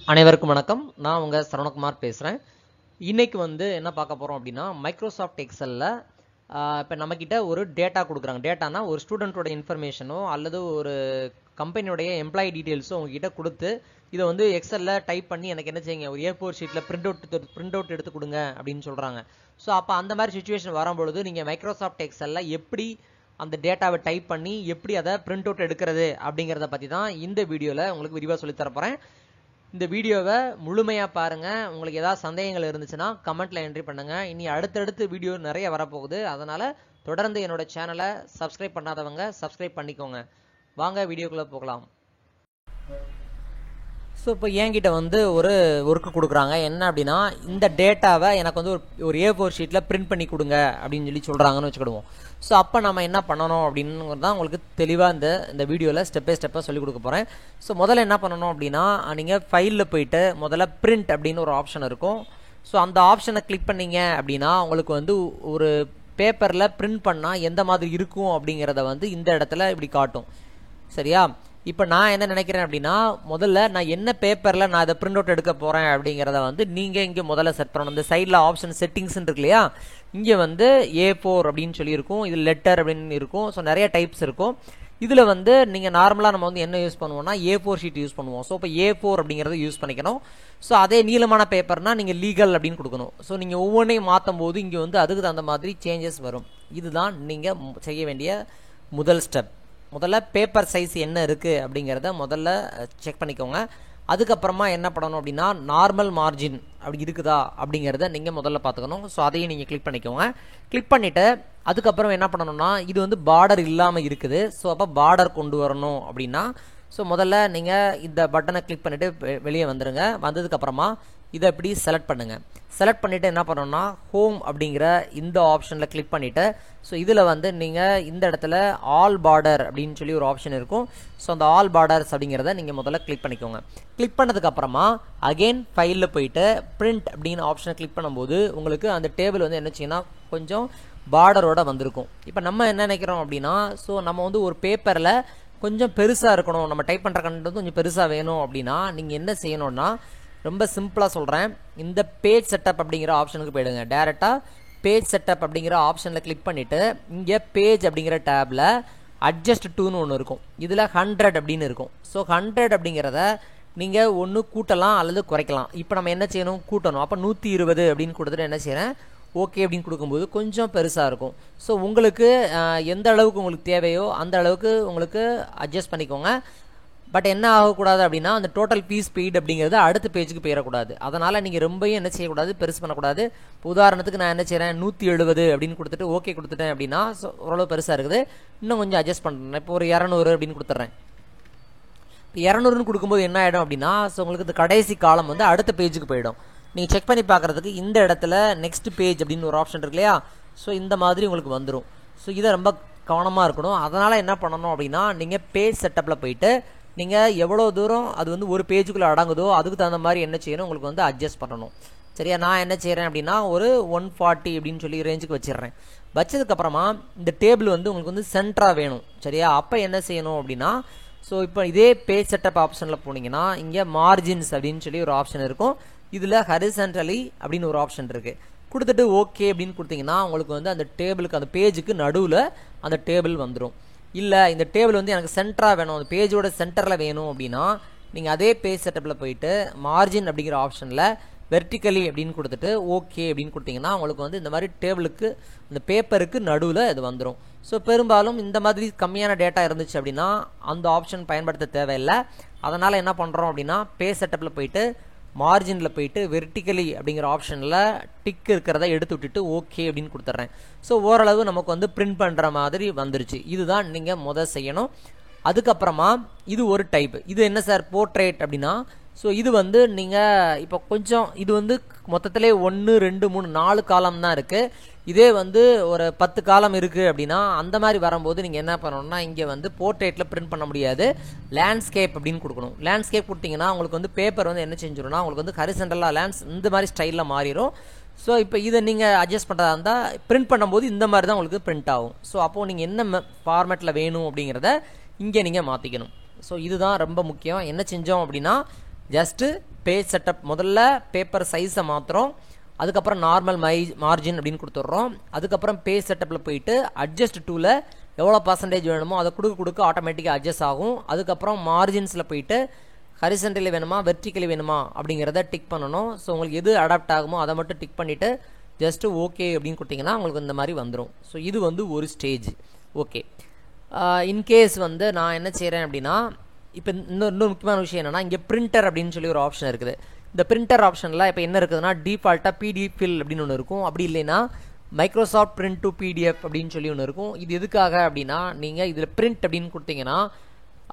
அனைவருக்கும் வணக்கம். நான் உங்க சரவணகுமார் பேசுறேன். இன்னைக்கு என்ன பார்க்க போறோம் அப்படின்னா, மைக்ரோசாஃப்ட் எக்ஸல்ல இப்போ நம்மக்கிட்ட ஒரு டேட்டா கொடுக்குறாங்க. டேட்டானா ஒரு ஸ்டூடெண்ட்டோட இன்ஃபர்மேஷனோ அல்லது ஒரு கம்பெனியோடைய எம்ப்ளாயி டீட்டெயில்ஸோ உங்ககிட்ட கொடுத்து இதை எக்ஸல்ல டைப் பண்ணி எனக்கு என்ன செய்யுங்க, ஒரு A4 ஷீட்டில் பிரிண்ட் அவுட் எடுத்து கொடுங்க அப்படின்னு சொல்கிறாங்க. ஸோ அப்போ அந்த மாதிரி சுச்சுவேஷன் வரும்பொழுது நீங்கள் மைக்ரோசாஃப்ட் எக்ஸல்ல எப்படி அந்த டேட்டாவை டைப் பண்ணி எப்படி அதை பிரிண்ட் அவுட் எடுக்கிறது அப்படிங்கிறத பற்றி தான் இந்த வீடியோவில் உங்களுக்கு விரிவாக சொல்லித்தரப்போகிறேன். இந்த வீடியோவை முழுமையாக பாருங்கள். உங்களுக்கு ஏதாவது சந்தேகங்கள் இருந்துச்சுன்னா கமெண்ட்டில் என்ட்ரி பண்ணுங்கள். இனி அடுத்தடுத்து வீடியோ நிறைய வரப்போகுது. அதனால் தொடர்ந்து என்னோட சேனலை சப்ஸ்கிரைப் பண்ணாதவங்க சப்ஸ்கிரைப் பண்ணிக்கோங்க. வாங்க வீடியோக்குள்ளே போகலாம். ஸோ இப்போ என்கிட்ட ஒரு ஒர்க்கு கொடுக்குறாங்க. என்ன அப்படின்னா, இந்த டேட்டாவை எனக்கு ஒரு A4 ஷீட்டில் பிரிண்ட் பண்ணி கொடுங்க அப்படின்னு சொல்கிறாங்கன்னு வச்சுக்கிடுவோம். ஸோ அப்போ நம்ம என்ன பண்ணணும் அப்படின்னு தான் உங்களுக்கு தெளிவாக இந்த வீடியோவில் ஸ்டெப் பை ஸ்டெப்பாக சொல்லிக் கொடுக்க போகிறேன். ஸோ முதல்ல என்ன பண்ணணும் அப்படின்னா, நீங்கள் ஃபைலில் போயிட்டு முதல்ல பிரிண்ட் அப்படின்னு ஒரு ஆப்ஷன் இருக்கும். ஸோ அந்த ஆப்ஷனை கிளிக் பண்ணீங்க அப்படின்னா உங்களுக்கு ஒரு பேப்பரில் பிரிண்ட் பண்ணால் எந்த மாதிரி இருக்கும் அப்படிங்கிறத இந்த இடத்துல இப்படி காட்டும். சரியா? இப்போ நான் என்ன நினைக்கிறேன் அப்படின்னா, முதல்ல நான் என்ன பேப்பரில் நான் அதை பிரிண்ட் அவுட் எடுக்க போகிறேன் அப்படிங்கிறத நீங்கள் இங்கே முதல்ல செட் பண்ணணும். இந்த சைடில் ஆப்ஷன் செட்டிங்ஸ் இருக்கு இல்லையா, இங்கே A4 அப்படின்னு சொல்லியிருக்கும், இது லெட்டர் அப்படின்னு இருக்கும். ஸோ நிறைய டைப்ஸ் இருக்கும். இதில் நீங்கள் நார்மலாக நம்ம என்ன யூஸ் பண்ணுவோம்னா A4 ஷீட் யூஸ் பண்ணுவோம். ஸோ இப்போ A4 அப்படிங்கிறத யூஸ் பண்ணிக்கணும். ஸோ அதே நீளமான பேப்பர்னால் நீங்கள் லீகல் அப்படின்னு கொடுக்கணும். ஸோ நீங்கள் ஒவ்வொன்றையும் மாற்றும் போது இங்கே அதுக்கு தகுந்த மாதிரி சேஞ்சஸ் வரும். இதுதான் நீங்கள் செய்ய வேண்டிய முதல் ஸ்டெப். முதல்ல பேப்பர் சைஸ் என்ன இருக்குது அப்படிங்கிறத முதல்ல செக் பண்ணிக்கோங்க. அதுக்கப்புறமா என்ன பண்ணணும் அப்படின்னா, நார்மல் மார்ஜின் அப்படி இருக்குதா அப்படிங்கிறத நீங்கள் முதல்ல பார்த்துக்கணும். ஸோ அதையும் நீங்கள் கிளிக் பண்ணிக்கோங்க. கிளிக் பண்ணிவிட்டு அதுக்கப்புறம் என்ன பண்ணணும்னா, இது பார்டர் இல்லாமல் இருக்குது. ஸோ அப்போ பார்டர் கொண்டு வரணும் அப்படின்னா, ஸோ முதல்ல நீங்கள் இந்த பட்டனை கிளிக் பண்ணிவிட்டு வெளியே வந்துடுங்க. வந்ததுக்கப்புறமா இதை இப்படி செலக்ட் பண்ணுங்கள். செலக்ட் பண்ணிவிட்டு என்ன பண்ணணும்னா, ஹோம் அப்படிங்கிற இந்த ஆப்ஷனில் கிளிக் பண்ணிவிட்டு, ஸோ இதில் நீங்கள் இந்த இடத்துல ஆல் பார்டர் அப்படின்னு சொல்லி ஒரு ஆப்ஷன் இருக்கும். ஸோ அந்த ஆல் பார்டர்ஸ் அப்படிங்கிறத நீங்கள் முதல்ல கிளிக் பண்ணிக்கோங்க. கிளிக் பண்ணதுக்கப்புறமா அகெயின் ஃபைலில் போயிட்டு பிரிண்ட் அப்படின்னு ஆப்ஷனை கிளிக் பண்ணும்போது உங்களுக்கு அந்த டேபிள் என்ன செய்யணும், கொஞ்சம் பார்டரோட வந்திருக்கும். இப்போ நம்ம என்ன நினைக்கிறோம் அப்படின்னா, ஸோ நம்ம ஒரு பேப்பரில் கொஞ்சம் பெருசாக இருக்கணும், நம்ம டைப் பண்ணுற கண்டென்ட் கொஞ்சம் பெருசாக வேணும் அப்படின்னா நீங்கள் என்ன செய்யணும்னா, ரொம்ப சிம்பிளாக சொல்கிறேன். இந்த பேஜ் செட்டப் அப்படிங்கிற ஆப்ஷனுக்கு போயிடுங்க. டேரெக்டாக பேஜ் செட்டப் அப்படிங்கிற ஆப்ஷனில் கிளிக் பண்ணிவிட்டு இங்கே பேஜ் அப்படிங்கிற டேபில் அட்ஜஸ்ட் டூன்னு ஒன்று இருக்கும். இதில் 100 அப்படின்னு இருக்கும். ஸோ 100 அப்படிங்கிறத நீங்கள் ஒன்று கூட்டலாம் அல்லது குறைக்கலாம். இப்போ நம்ம என்ன செய்யணும், கூட்டணும். அப்போ 120 அப்படின்னு கொடுத்துட்டு என்ன செய்கிறேன், ஓகே அப்படின்னு கொடுக்கும்போது கொஞ்சம் பெருசாக இருக்கும். ஸோ உங்களுக்கு எந்த அளவுக்கு உங்களுக்கு தேவையோ அந்த அளவுக்கு உங்களுக்கு அட்ஜஸ்ட் பண்ணிக்கோங்க. பட் என்ன ஆகக்கூடாது அப்படின்னா, அந்த டோட்டல் பீஸ் ஸ்பீட் அப்படிங்கிறது அடுத்த பேஜுக்கு போயிடக்கூடாது. அதனால் நீங்கள் ரொம்பவும் என்ன செய்யக்கூடாது, பெருசு பண்ணக்கூடாது. இப்போ உதாரணத்துக்கு நான் என்ன செய்கிறேன், 170 அப்படின்னு கொடுத்துட்டு ஓகே கொடுத்துட்டேன் அப்படின்னா, ஸோ ஓரளவு பெருசாக இருக்குது. இன்னும் கொஞ்சம் அட்ஜஸ்ட் பண்ணுறேன். இப்போ ஒரு 200 அப்படின்னு கொடுத்துட்றேன். இப்போ 200ன்னு கொடுக்கும்போது என்ன ஆகிடும் அப்படின்னா, ஸோ உங்களுக்கு இந்த கடைசி காலம் அடுத்த பேஜுக்கு போயிடும். நீங்கள் செக் பண்ணி பார்க்குறதுக்கு இந்த இடத்துல நெக்ஸ்ட் பேஜ் அப்படின்னு ஒரு ஆப்ஷன் இருக்கு இல்லையா, ஸோ இந்த மாதிரி உங்களுக்கு வந்துடும். ஸோ இதை ரொம்ப கவனமாக இருக்கணும். அதனால் என்ன பண்ணணும் அப்படின்னா, நீங்கள் பேஜ் செட்டப்பில் போயிட்டு நீங்கள் எவ்வளோ தூரம் அது ஒரு பேஜுக்குள்ளே அடங்குதோ அதுக்கு தகுந்த மாதிரி என்ன செய்யணும், உங்களுக்கு அட்ஜஸ்ட் பண்ணணும். சரியா? நான் என்ன செய்கிறேன் அப்படின்னா, ஒரு 140 அப்படின்னு சொல்லி ரேஞ்சுக்கு வச்சிடுறேன். வச்சதுக்கப்புறமா இந்த டேபிள் உங்களுக்கு சென்டராக வேணும். சரியா? அப்போ என்ன செய்யணும் அப்படின்னா, ஸோ இப்போ இதே பேஜ் செட்டப் ஆப்ஷனில் போனீங்கன்னா இங்கே மார்ஜின்ஸ் அப்படின்னு சொல்லி ஒரு ஆப்ஷன் இருக்கும். இதில் ஹரிசான்டலி அப்படின்னு ஒரு ஆப்ஷன் இருக்குது. கொடுத்துட்டு ஓகே அப்படின்னு கொடுத்தீங்கன்னா உங்களுக்கு அந்த டேபிளுக்கு அந்த பேஜுக்கு நடுவில் அந்த டேபிள் வந்துடும். இல்லை இந்த டேபிள் எனக்கு சென்டராக வேணும், அந்த பேஜோட சென்டரில் வேணும் அப்படின்னா நீங்கள் அதே பேஜ் செட்டப்பில் போயிட்டு மார்ஜின் அப்படிங்கிற ஆப்ஷனில் வெர்டிக்கலி அப்படின்னு கொடுத்துட்டு ஓகே அப்படின்னு கொடுத்தீங்கன்னா உங்களுக்கு இந்த மாதிரி டேபிளுக்கு அந்த பேப்பருக்கு நடுவில் இது வந்துடும். ஸோ பெரும்பாலும் இந்த மாதிரி கம்மியான டேட்டா இருந்துச்சு அப்படின்னா அந்த ஆப்ஷன் பயன்படுத்த தேவையில்லை. அதனால் என்ன பண்ணுறோம் அப்படின்னா, பேஜ் செட்டப்பில் போயிட்டு மார்ஜினில் போயிட்டு வெர்டிக்கலி அப்படிங்கிற ஆப்ஷனில் டிக் இருக்கிறத எடுத்து விட்டுட்டு ஓகே அப்படின்னு கொடுத்துட்றேன். ஸோ ஓரளவு நமக்கு பிரிண்ட் பண்ணுற மாதிரி வந்துருச்சு. இதுதான் நீங்கள் செய்யணும். அதுக்கப்புறமா இது ஒரு டைப். இது என்ன சார், போர்ட்ரேட் அப்படின்னா, ஸோ இது நீங்கள் இப்போ கொஞ்சம் இது மொத்தத்திலே 1 2 3 4 காலம் தான் இருக்குது. இதே ஒரு 10 காலம் இருக்குது அப்படின்னா அந்த மாதிரி வரும்போது நீங்கள் என்ன பண்ணணும்னா, இங்கே போர்ட்ரேட்டில் பிரிண்ட் பண்ண முடியாது, லேண்ட்ஸ்கேப் அப்படின்னு கொடுக்கணும். லேண்ட்ஸ்கேப் கொடுத்தீங்கன்னா உங்களுக்கு பேப்பர் என்ன செஞ்சிடும்னா, உங்களுக்கு ஹரிசான்டலாக இந்த மாதிரி ஸ்டைலில் மாறிடும். ஸோ இப்போ இதை நீங்கள் அட்ஜஸ்ட் பண்ணுறதா இருந்தால் பிரிண்ட் பண்ணும்போது இந்த மாதிரி தான் உங்களுக்கு பிரிண்ட் ஆகும். ஸோ அப்போது நீங்கள் என்ன ஃபார்மேட்டில் வேணும் அப்படிங்கிறத இங்கே நீங்கள் மாற்றிக்கணும். ஸோ இதுதான் ரொம்ப முக்கியம். என்ன செஞ்சோம் அப்படின்னா, ஜஸ்ட்டு பேஜ் செட்டப் முதல்ல பேப்பர் சைஸை மாத்திரம், அதுக்கப்புறம் நார்மல் மார்ஜின் அப்படின்னு கொடுத்துட்றோம். அதுக்கப்புறம் பேஜ் செட்டப்பில் போயிட்டு அட்ஜஸ்ட் டூவில் எவ்வளோ பர்சன்டேஜ் வேணுமோ அதை கொடுக்க ஆட்டோமேட்டிக்காக அட்ஜஸ்ட் ஆகும். அதுக்கப்புறம் மார்ஜின்ஸில் போயிட்டு ஹரிசன்டலி வேணுமா வெர்டிக்கலி வேணுமா அப்படிங்கிறத டிக் பண்ணணும். ஸோ உங்களுக்கு எது அடாப்ட் ஆகுமோ அதை மட்டும் டிக் பண்ணிவிட்டு ஜஸ்ட்டு ஓகே அப்படின்னு கொடுத்தீங்கன்னா உங்களுக்கு இந்த மாதிரி வந்துடும். ஸோ இது வந்து ஒரு ஸ்டேஜ். ஓகே, இன்கேஸ் வந்து நான் என்ன செய்கிறேன் அப்படின்னா, இப்போ இன்னொரு முக்கியமான விஷயம் என்னென்னா, இங்கே பிரிண்டர் அப்படின்னு சொல்லி ஒரு ஆப்ஷன் இருக்குது. இந்த பிரிண்டர் ஆப்ஷனில் இப்போ என்ன இருக்குதுன்னா, டிஃபால்ட்டாக பிடிஎஃப் ஃபில் அப்படின்னு ஒன்று இருக்கும். அப்படி இல்லைன்னா மைக்ரோசாஃப்ட் பிரிண்ட் டு பிடிஎஃப் அப்படின்னு சொல்லி ஒன்று இருக்கும். இது எதுக்காக அப்படின்னா, நீங்கள் இதில் பிரிண்ட் அப்படின்னு கொடுத்தீங்கன்னா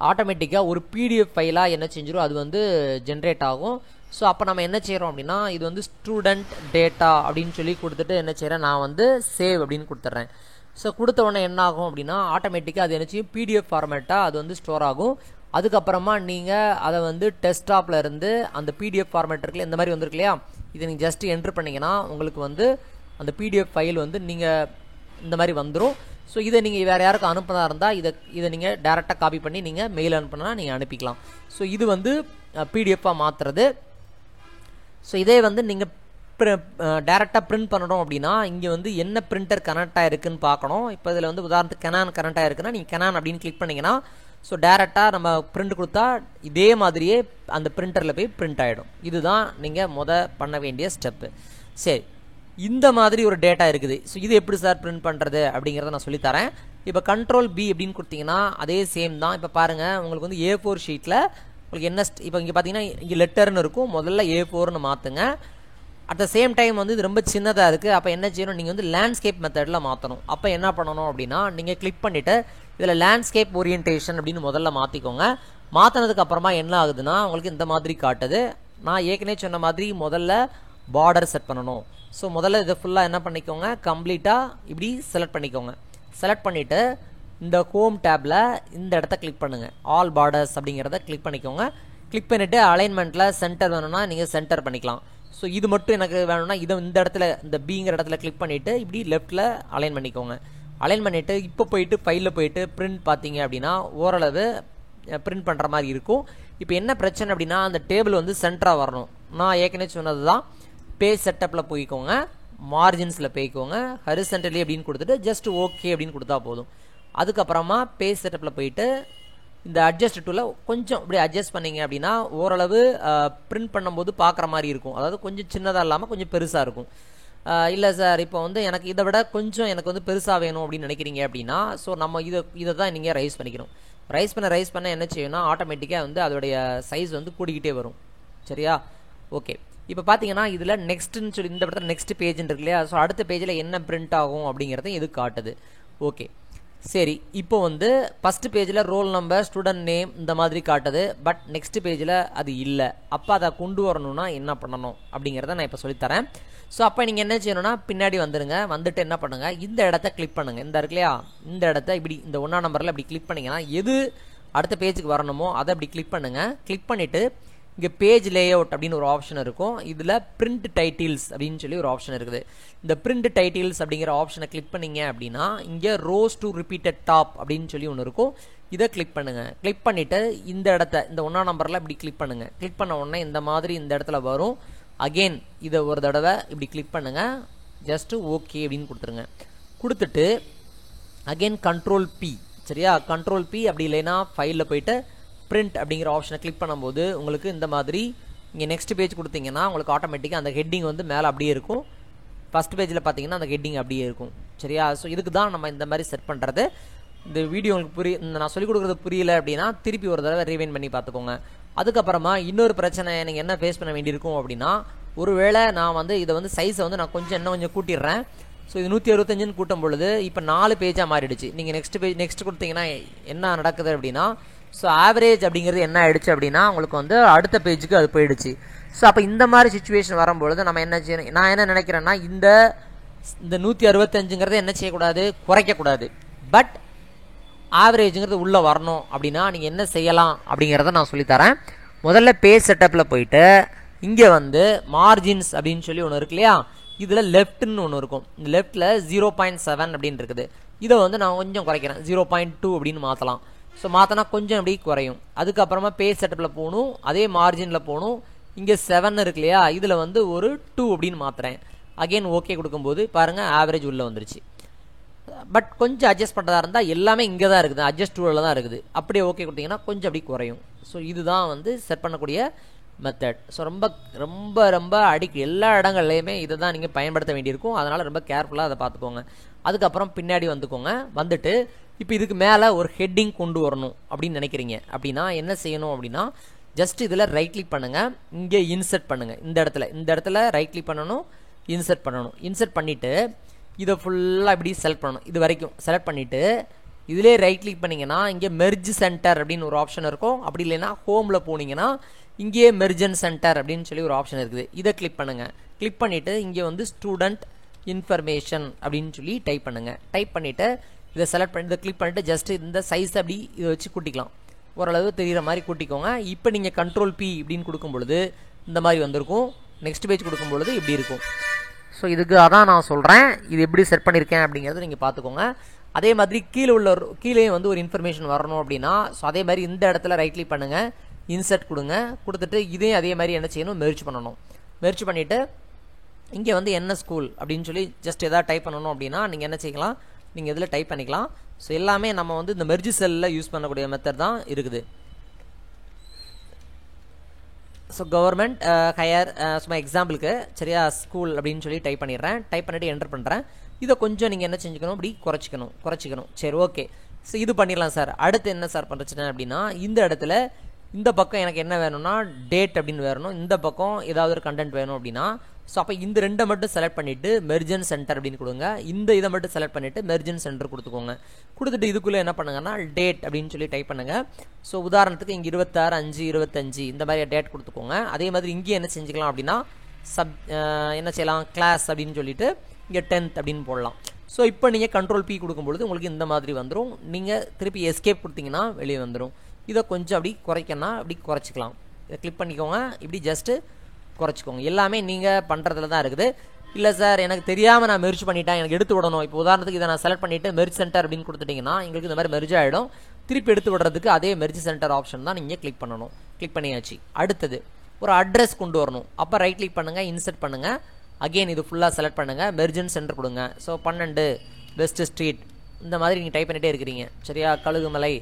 ஆட்டோமேட்டிக்காக ஒரு பிடிஎஃப் ஃபைலாக என்ன செஞ்சிடும், அது வந்து ஜென்ரேட் ஆகும். ஸோ அப்போ நம்ம என்ன செய்கிறோம் அப்படின்னா, இது வந்து ஸ்டூடெண்ட் டேட்டா அப்படின்னு சொல்லி கொடுத்துட்டு என்ன செய்கிறேன், நான் வந்து சேவ் அப்படின்னு கொடுத்துட்றேன். ஸோ கொடுத்த உடனே என்ன ஆகும் அப்படின்னா, ஆட்டோமேட்டிக்காக அது என்ன செய்யும், பிடிஎஃப் ஃபார்மேட்டாக அது வந்து ஸ்டோர் ஆகும். அதுக்கப்புறமா நீங்கள் அதை வந்து டெஸ்க்டாப்பில் இருந்து அந்த பிடிஎஃப் ஃபார்மேட் இருக்குல்ல, இந்த மாதிரி வந்துருக்கு இல்லையா, இதை நீங்கள் ஜஸ்ட் என்ட்ரு பண்ணிங்கன்னா உங்களுக்கு வந்து அந்த பிடிஎஃப் ஃபைல் வந்து நீங்கள் இந்த மாதிரி வந்துடும். ஸோ இதை நீங்கள் வேறு யாருக்கும் அனுப்புனதாக இருந்தால் இதை நீங்கள் டேரெக்டாக காப்பி பண்ணி நீங்கள் மெயில் அனுப்புனா நீங்கள் அனுப்பிக்கலாம். ஸோ இது வந்து பிடிஎஃபாக மாற்றுறது. ஸோ இதே வந்து நீங்கள் டேரெக்டாக பிரிண்ட் பண்ணணும் அப்படின்னா, இங்கே வந்து என்ன பிரிண்டர் கனெக்ட் ஆகிருக்குன்னு பார்க்கணும். இப்போ இதில் வந்து உதாரணத்துக்கு கெனான் கனெக்ட் ஆகிருக்குன்னா நீங்கள் கெனான் அப்படின்னு கிளிக் பண்ணிங்கன்னா, ஸோ டேரெக்டாக நம்ம பிரிண்ட் கொடுத்தா இதே மாதிரியே அந்த பிரிண்டரில் போய் பிரிண்ட் ஆகிடும். இதுதான் நீங்கள் பண்ண வேண்டிய ஸ்டெப்பு. சரி, இந்த மாதிரி ஒரு டேட்டா இருக்குது. ஸோ இது எப்படி சார் பிரிண்ட் பண்ணுறது அப்படிங்கிறத நான் சொல்லித்தரேன். இப்போ கண்ட்ரோல் பி அப்படின்னு கொடுத்தீங்கன்னா அதே சேம் தான். இப்போ பாருங்கள், உங்களுக்கு வந்து A4 ஷீட்டில் உங்களுக்கு என்ன இப்போ இங்கே பார்த்தீங்கன்னா இங்கே லெட்டர்னு இருக்கும், முதல்ல A4ன்னு மாற்றுங்க. அட் த சேம் டைம் வந்து இது ரொம்ப சின்னதாக இருக்குது. அப்போ என்ன செய்யணும், நீங்கள் வந்து லேண்ட்ஸ்கேப் மெத்தடில் மாற்றணும். அப்போ என்ன பண்ணணும் அப்படின்னா, நீங்கள் கிளிக் பண்ணிவிட்டு இதில் லேண்ட்ஸ்கேப் ஓரியன்டேஷன் அப்படின்னு முதல்ல மாற்றிக்கோங்க. மாற்றினதுக்கு அப்புறமா என்ன ஆகுதுன்னா, உங்களுக்கு இந்த மாதிரி காட்டுது. நான் ஏற்கனவே சொன்ன மாதிரி முதல்ல பார்டர் செட் பண்ணணும். ஸோ முதல்ல இதை ஃபுல்லாக என்ன பண்ணிக்கோங்க, கம்ப்ளீட்டாக இப்படி செலக்ட் பண்ணிக்கோங்க. செலக்ட் பண்ணிவிட்டு இந்த ஹோம் டேப்பில் இந்த இடத்த கிளிக் பண்ணுங்கள், ஆல் பார்டர்ஸ் அப்படிங்கிறத கிளிக் பண்ணிக்கோங்க. கிளிக் பண்ணிவிட்டு அலைன்மெண்ட்டில் சென்டர் வேணும்னா நீங்கள் சென்டர் பண்ணிக்கலாம். ஸோ இது மட்டும் எனக்கு வேணும்னா இதை இந்த இடத்துல இந்த பிங்கிற இடத்துல கிளிக் பண்ணிவிட்டு இப்படி லெஃப்ட்டில் அலைன் பண்ணிக்கோங்க. அலைன் பண்ணிவிட்டு இப்போ போயிட்டு ஃபைலில் போயிட்டு பிரிண்ட் பார்த்தீங்க அப்படின்னா ஓரளவு பிரிண்ட் பண்ணுற மாதிரி இருக்கும். இப்போ என்ன பிரச்சனை அப்படின்னா, அந்த டேபிள் வந்து சென்டராக வரணும். நான் ஏற்கனவே சொன்னது தான், பேஜ் செட்டப்பில் போய்க்கோங்க, மார்ஜின்ஸில் போய்க்கோங்க, ஹரிசன்டலி அப்படின்னு கொடுத்துட்டு ஜஸ்ட் ஓகே அப்படின்னு கொடுத்தா போதும். அதுக்கப்புறமா பேஜ் செட்டப்பில் போயிட்டு இந்த அட்ஜஸ்ட் டூவில் கொஞ்சம் இப்படி அட்ஜஸ்ட் பண்ணிங்க அப்படின்னா ஓரளவு பிரிண்ட் பண்ணும்போது பார்க்குற மாதிரி இருக்கும். அதாவது கொஞ்சம் சின்னதாக இல்லாமல் கொஞ்சம் பெருசாக இருக்கும். இல்லை சார், இப்போ வந்து எனக்கு இதை விட கொஞ்சம் எனக்கு வந்து பெருசாக வேணும் அப்படின்னு நினைக்கிறீங்க அப்படின்னா, ஸோ நம்ம இதை தான் நீங்கள் ரைஸ் பண்ணிக்கணும். ரைஸ் பண்ண என்ன செய்யணும்னா ஆட்டோமேட்டிக்காக வந்து அதோடைய சைஸ் வந்து கூடிக்கிட்டே வரும். சரியா? ஓகே, இப்போ பார்த்தீங்கன்னா இதில் நெக்ஸ்ட்டுன்னு சொல்லி இந்த இடத்துல நெக்ஸ்ட் பேஜ்ன்னு இருக்கு இல்லையா, ஸோ அடுத்த பேஜில் என்ன பிரிண்ட் ஆகும் அப்படிங்கிறத இது காட்டுது. ஓகே, சரி, இப்போ வந்து ஃபஸ்ட்டு பேஜில் ரோல் நம்பர், ஸ்டூடெண்ட் நேம் இந்த மாதிரி காட்டுது. பட் நெக்ஸ்ட் பேஜில் அது இல்லை. அப்போ அதை கொண்டு வரணும்னா என்ன பண்ணணும் அப்படிங்கிறத நான் இப்போ சொல்லித்தரேன். ஸோ அப்போ நீங்கள் என்ன செய்யணும்னா பின்னாடி வந்துடுங்க. வந்துட்டு என்ன பண்ணுங்கள், இந்த இடத்த கிளிக் பண்ணுங்கள். இந்த இருக்கு இல்லையா, இந்த இடத்த இப்படி இந்த 1ஆம் நம்பரில் இப்படி கிளிக் பண்ணிங்கன்னா எது அடுத்த பேஜுக்கு வரணுமோ அதை அப்படி கிளிக் பண்ணுங்கள். கிளிக் பண்ணிவிட்டு இங்கே பேஜ் லேஅவுட் அப்படின்னு ஒரு ஆப்ஷன் இருக்கும். இதில் பிரிண்ட் டைட்டில்ஸ் அப்படின்னு சொல்லி ஒரு ஆப்ஷன் இருக்குது. இந்த பிரிண்ட் டைட்டில்ஸ் அப்படிங்கிற ஆப்ஷனை கிளிக் பண்ணிங்க அப்படின்னா இங்கே ரோஸ் டு ரிப்பீட்டட் டாப் அப்படின்னு சொல்லி ஒன்று இருக்கும். இதை கிளிக் பண்ணுங்கள். கிளிக் பண்ணிவிட்டு இந்த இடத்த இந்த 1ஆம் நம்பரில் இப்படி கிளிக் பண்ணுங்கள். கிளிக் பண்ண உடனே இந்த மாதிரி இந்த இடத்துல வரும். அகெயின் இதை ஒரு தடவை இப்படி கிளிக் பண்ணுங்கள். ஜஸ்ட்டு ஓகே அப்படின்னு கொடுத்துருங்க. கொடுத்துட்டு அகெயின் கண்ட்ரோல் பி. சரியா? கண்ட்ரோல் பி, அப்படி இல்லைன்னா ஃபைலில் போயிட்டு பிரிண்ட் அப்படிங்கிற ஆப்ஷனை கிளிக் பண்ணும்போது உங்களுக்கு இந்த மாதிரி இங்கே நெக்ஸ்ட் பேஜ் கொடுத்தீங்கன்னா உங்களுக்கு ஆட்டோமேட்டிக்காக அந்த ஹெட்டிங் வந்து மேலே அப்படியே இருக்கும். ஃபஸ்ட் பேஜில் பார்த்தீங்கன்னா அந்த ஹெட்டிங் அப்படியே இருக்கும். சரியா? ஸோ இதுக்கு தான் நம்ம இந்த மாதிரி செட் பண்ணுறது. இந்த வீடியோ உங்களுக்கு நான் சொல்லிக் கொடுக்குறது புரியல அப்படின்னா திருப்பி ஒரு தடவை ரீவைண்ட் பண்ணி பார்த்துக்கோங்க. அதுக்கப்புறமா இன்னொரு பிரச்சனை நீங்கள் என்ன ஃபேஸ் பண்ண வேண்டியிருக்கும் அப்படின்னா, ஒருவேளை நான் வந்து இதை வந்து சைஸை வந்து நான் இன்னும் கொஞ்சம் கூட்டிடுறேன். ஸோ இது 165ன்னு கூட்டும் பொழுது இப்போ 4 பேஜாக மாறிடுச்சு. நீங்கள் நெக்ஸ்ட் கொடுத்தீங்கன்னா என்ன நடக்குது அப்படின்னா, ஸோ ஆவரேஜ் அப்படிங்கிறது என்ன ஆயிடுச்சு அப்படின்னா உங்களுக்கு வந்து அடுத்த பேஜுக்கு அது போயிடுச்சு. ஸோ அப்போ இந்த மாதிரி சுச்சுவேஷன் வரும்பொழுது நம்ம என்ன செய்யணும், நான் என்ன நினைக்கிறேன்னா இந்த 165ங்கிறத என்ன செய்யக்கூடாது, குறைக்கக்கூடாது. பட் ஆவரேஜுங்கிறது உள்ளே வரணும் அப்படின்னா நீங்கள் என்ன செய்யலாம் அப்படிங்கிறத நான் சொல்லித்தரேன். முதல்ல பேஜ் செட்டப்பில் போயிட்டு இங்கே வந்து மார்ஜின்ஸ் அப்படின்னு சொல்லி ஒன்று இருக்கு இல்லையா, இதில் லெஃப்ட்னு ஒன்று இருக்கும். இந்த லெஃப்ட்டில் 0.7 அப்படின்னு இருக்குது. இதை வந்து நான் கொஞ்சம் குறைக்கிறேன், 0.2 அப்படின்னு மாற்றலாம். ஸோ மாற்றினா கொஞ்சம் அப்படி குறையும். அதுக்கப்புறமா பேஜ் செட்டப்பில் போகணும், அதே மார்ஜினில் போகணும். இங்கே 7 இருக்கு இல்லையா, இதில் வந்து ஒரு 2 அப்படின்னு மாற்றுறேன். அகெயின் ஓகே கொடுக்கும்போது பாருங்கள் ஆவரேஜ் உள்ளே வந்துருச்சு. பட் கொஞ்சம் அட்ஜஸ்ட் பண்ணுறதா இருந்தால் எல்லாமே இங்கே தான் இருக்குது, அட்ஜஸ்ட் டூலில் தான் இருக்குது. அப்படியே ஓகே கொடுத்தீங்கன்னா கொஞ்சம் அப்படி குறையும். ஸோ இதுதான் வந்து செட் பண்ணக்கூடிய மெத்தட். ஸோ ரொம்ப ரொம்ப ரொம்ப எல்லா இடங்கள்லையுமே இதை தான் நீங்கள் பயன்படுத்த வேண்டியிருக்கும். அதனால் ரொம்ப கேர்ஃபுல்லாக அதை பார்த்துக்கோங்க. அதுக்கப்புறம் பின்னாடி வந்துக்கோங்க. வந்துட்டு இப்போ இதுக்கு மேலே ஒரு ஹெட்டிங் கொண்டு வரணும் அப்படின்னு நினைக்கிறீங்க அப்படின்னா என்ன செய்யணும் அப்படின்னா, ஜஸ்ட் இதில் ரைட் கிளிக் பண்ணுங்கள், இங்கே இன்சர்ட் பண்ணுங்கள். இந்த இடத்துல ரைட் கிளிக் பண்ணணும், இன்சர்ட் பண்ணணும். இன்சர்ட் பண்ணிவிட்டு இதை ஃபுல்லாக இப்படி செலக்ட் பண்ணணும். இது வரைக்கும் செலக்ட் பண்ணிவிட்டு இதிலே ரைட் கிளிக் பண்ணிங்கன்னா இங்கே மெர்ஜ் சென்டர் அப்படின்னு ஒரு ஆப்ஷன் இருக்கும். அப்படி இல்லைன்னா ஹோமில் போனீங்கன்னா இங்கேயே மெர்ஜன் சென்டர் அப்படின்னு சொல்லி ஒரு ஆப்ஷன் இருக்குது. இதை கிளிக் பண்ணுங்கள். கிளிக் பண்ணிவிட்டு இங்கே வந்து ஸ்டூடெண்ட் இன்ஃபர்மேஷன் அப்படின்னு சொல்லி டைப் பண்ணுங்கள். டைப் பண்ணிவிட்டு இதை செலக்ட் பண்ணி இதை கிளிக் பண்ணிவிட்டு ஜஸ்ட் இந்த சைஸ் அப்படி இதை வச்சு கூட்டிக்கலாம். ஓரளவு தெரிகிற மாதிரி கூட்டிக்கோங்க. இப்போ நீங்கள் கண்ட்ரோல் P இப்படின்னு கொடுக்கும் பொழுது இந்த மாதிரி வந்திருக்கும். நெக்ஸ்ட் பேஜ் கொடுக்கும் பொழுது இப்படி இருக்கும். ஸோ இதுக்கு அதான் நான் சொல்கிறேன், இது எப்படி செட் பண்ணியிருக்கேன் அப்படிங்கிறத நீங்கள் பார்த்துக்கோங்க. அதே மாதிரி கீழே வந்து ஒரு இன்ஃபர்மேஷன் வரணும் அப்படின்னா ஸோ அதே மாதிரி இந்த இடத்துல ரைட் கிளிக் பண்ணுங்கள், இன்சர்ட் கொடுங்க. கொடுத்துட்டு இதே அதே மாதிரி என்ன செய்யணும், மெர்ஜ் பண்ணணும். மெர்ஜ் பண்ணிவிட்டு இங்கே வந்து என்ன ஸ்கூல் அப்படின்னு சொல்லி ஜஸ்ட் எதாவது டைப் பண்ணணும் அப்படின்னா நீங்கள் என்ன செய்யலாம், நீங்கள் இதில் டைப் பண்ணிக்கலாம். ஸோ எல்லாமே நம்ம வந்து இந்த மெர்ஜ் செல்லில் யூஸ் பண்ணக்கூடிய மெத்தட் தான் இருக்குது. ஸோ கவர்மெண்ட் ஹையர் சும்மா எக்ஸாம்பிளுக்கு சரியா ஸ்கூல் அப்படின்னு சொல்லி டைப் பண்ணிடுறேன். டைப் பண்ணிவிட்டு என்டர் பண்ணுறேன். இதை கொஞ்சம் நீங்கள் என்ன செஞ்சுக்கணும், இப்படி குறைச்சிக்கணும். சரி ஓகே. ஸோ இது பண்ணிடலாம் சார். அடுத்து என்ன சார் பண்ணுறேன் அப்படின்னா, இந்த இடத்துல இந்த பக்கம் எனக்கு என்ன வேணும்னா டேட் அப்படின்னு வேணும், இந்த பக்கம் ஏதாவது ஒரு கண்டென்ட் வேணும் அப்படின்னா ஸோ அப்போ இந்த ரெண்டை மட்டும் செலக்ட் பண்ணிவிட்டு மெர்ஜன் சென்டர் அப்படின்னு கொடுங்க. இந்த இதை மட்டும் செலக்ட் பண்ணிவிட்டு மெர்ஜன் சென்டர் கொடுத்துக்கோங்க. கொடுத்துட்டு இதுக்குள்ளே என்ன பண்ணுங்கன்னா டேட் அப்படின்னு சொல்லி டைப் பண்ணுங்கள். ஸோ உதாரணத்துக்கு இங்கே 26/5/25 இந்த மாதிரி டேட் கொடுத்துக்கோங்க. அதே மாதிரி இங்கே என்ன செஞ்சுக்கலாம் அப்படின்னா என்ன செய்யலாம், கிளாஸ் அப்படின்னு சொல்லிட்டு இங்கே 10th அப்படின்னு போடலாம். ஸோ இப்போ நீங்கள் கண்ட்ரோல் P கொடுக்கும்பொழுது உங்களுக்கு இந்த மாதிரி வந்துடும். நீங்கள் திருப்பி எஸ்கேப் கொடுத்தீங்கன்னா வெளியே வந்துடும். இதை கொஞ்சம் அப்படி குறைக்கணும், அப்படி குறைச்சிக்கலாம். இதை கிளிக் பண்ணிக்கோங்க, இப்படி ஜஸ்ட்டு குறைச்சிக்கோங்க. எல்லாமே நீங்கள் பண்ணுறதுல தான் இருக்குது. இல்லை சார் எனக்கு தெரியாமல் நான் மெர்ஜ் பண்ணிட்டேன், எனக்கு எடுத்து விடணும். இப்போ உதாரணத்துக்கு இதை நான் செலக்ட் பண்ணிவிட்டு மெர்ஜ் சென்டர் அப்படின்னு கொடுத்துட்டிங்கன்னா எங்களுக்கு இந்த மாதிரி மெர்ஜ் ஆகிடும். திருப்பி எடுத்து விடுறதுக்கு அதே மெர்ஜ் சென்டர் ஆப்ஷன் தான் நீங்கள் கிளிக் பண்ணணும். கிளிக் பண்ணியாச்சு. அடுத்தது ஒரு அட்ரஸ் கொண்டு வரணும். அப்போ ரைட் கிளிக் பண்ணுங்கள், இன்சர்ட் பண்ணுங்கள். அகெயின் இது ஃபுல்லாக செலக்ட் பண்ணுங்கள், மெர்ஜன் சென்டர் கொடுங்க. ஸோ 12 வெஸ்ட் ஸ்ட்ரீட் இந்த மாதிரி நீங்கள் டைப் பண்ணிகிட்டே இருக்கிறீங்க சரியா, கழுகுமலை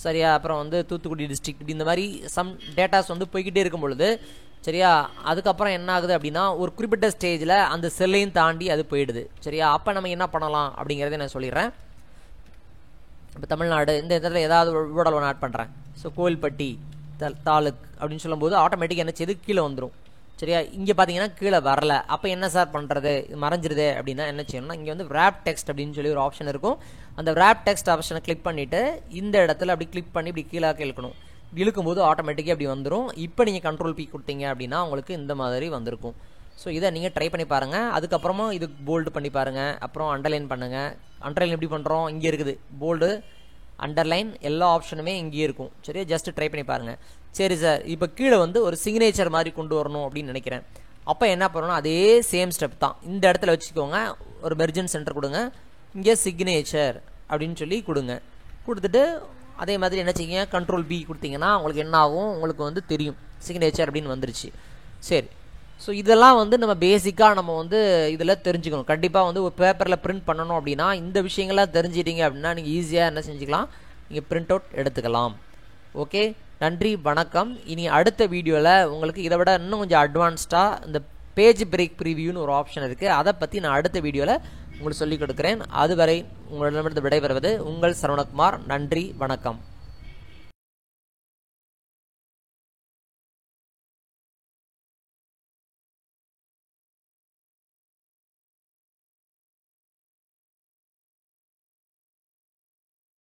சரியா, அப்புறம் வந்து தூத்துக்குடி டிஸ்ட்ரிக்ட் இந்த மாதிரி சம் டேட்டாஸ் வந்து போய்கிட்டே இருக்கும் பொழுது சரியா, அதுக்கப்புறம் என்ன ஆகுது அப்படின்னா ஒரு குறிப்பிட்ட ஸ்டேஜில் அந்த செல்லையும் தாண்டி அது போயிடுது சரியா. அப்போ நம்ம என்ன பண்ணலாம் அப்படிங்கிறத நான் சொல்லிடுறேன். இப்போ தமிழ்நாடு இந்த இடத்துல ஏதாவது ஊடல் ஒன்று ஆட் பண்ணுறேன். ஸோ கோவில்பட்டி தாலுக் அப்படின்னு சொல்லும்போது ஆட்டோமேட்டிக்காக என்ன செய்யுது, கீழே வந்துடும் சரியா. இங்கே பார்த்தீங்கன்னா கீழே வரல. அப்போ என்ன சார் பண்ணுறது, மறைஞ்சிருது அப்படின்னா என்ன செய்யணும்னா இங்கே வந்து wrap text அப்படின்னு சொல்லி ஒரு ஆப்ஷன் இருக்கும். அந்த wrap text ஆப்ஷனை கிளிக் பண்ணிவிட்டு இந்த இடத்துல அப்படி கிளிக் பண்ணி இப்படி கீழே இழுக்கணும். இழுக்கும்போது ஆட்டோமேட்டிக்காக அப்படி வந்துடும். இப்போ நீங்கள் கண்ட்ரோல் P கொடுத்தீங்க அப்படின்னா உங்களுக்கு இந்த மாதிரி வந்திருக்கும். ஸோ இதை நீங்கள் ட்ரை பண்ணி பாருங்கள். அதுக்கப்புறமா இது போல்டு பண்ணி பாருங்கள், அப்புறம் அண்டர்லைன் பண்ணுங்கள். அண்டர்லைன் எப்படி பண்ணுறோம், இங்கே இருக்குது போல்டு அண்டர்லைன் எல்லா ஆப்ஷனுமே இங்கேயே இருக்கும் சரியா. ஜஸ்ட் ட்ரை பண்ணி பாருங்கள். சரி சார் இப்போ கீழே வந்து ஒரு சிக்னேச்சர் மாதிரி கொண்டு வரணும் அப்படின்னு நினைக்கிறேன். அப்போ என்ன பண்ணணும், அதே சேம் ஸ்டெப் தான். இந்த இடத்துல வச்சுக்கோங்க, ஒரு மெர்ஜன் சென்டர் கொடுங்க, இங்கே சிக்னேச்சர் அப்படின்னு சொல்லி கொடுங்க. கொடுத்துட்டு அதே மாதிரி என்ன செய்யுங்க, கண்ட்ரோல் B கொடுத்தீங்கன்னா உங்களுக்கு என்ன ஆகும், உங்களுக்கு வந்து தெரியும் சிக்னேச்சர் அப்படின்னு வந்துருச்சு. சரி. ஸோ இதெல்லாம் வந்து நம்ம பேசிக்காக நம்ம வந்து இதில் தெரிஞ்சுக்கணும். கண்டிப்பாக வந்து ஒரு பேப்பரில் பிரிண்ட் பண்ணணும் அப்படின்னா இந்த விஷயங்கள்லாம் தெரிஞ்சிட்டிங்க அப்படின்னா நீங்கள் ஈஸியாக என்ன செஞ்சுக்கலாம், நீங்கள் பிரிண்ட் அவுட் எடுத்துக்கலாம். ஓகே, நன்றி, வணக்கம். இனி அடுத்த வீடியோவில் உங்களுக்கு இதை விட இன்னும் கொஞ்சம் அட்வான்ஸ்டாக இந்த பேஜ் பிரேக் ப்ரிவியூன்னு ஒரு ஆப்ஷன் இருக்குது, அதை பற்றி நான் அடுத்த வீடியோவில் உங்களுக்கு சொல்லிக் கொடுக்குறேன். அதுவரை உங்களிடமிருந்து விடைபெறுவது உங்கள் சரவணகுமார். நன்றி, வணக்கம்.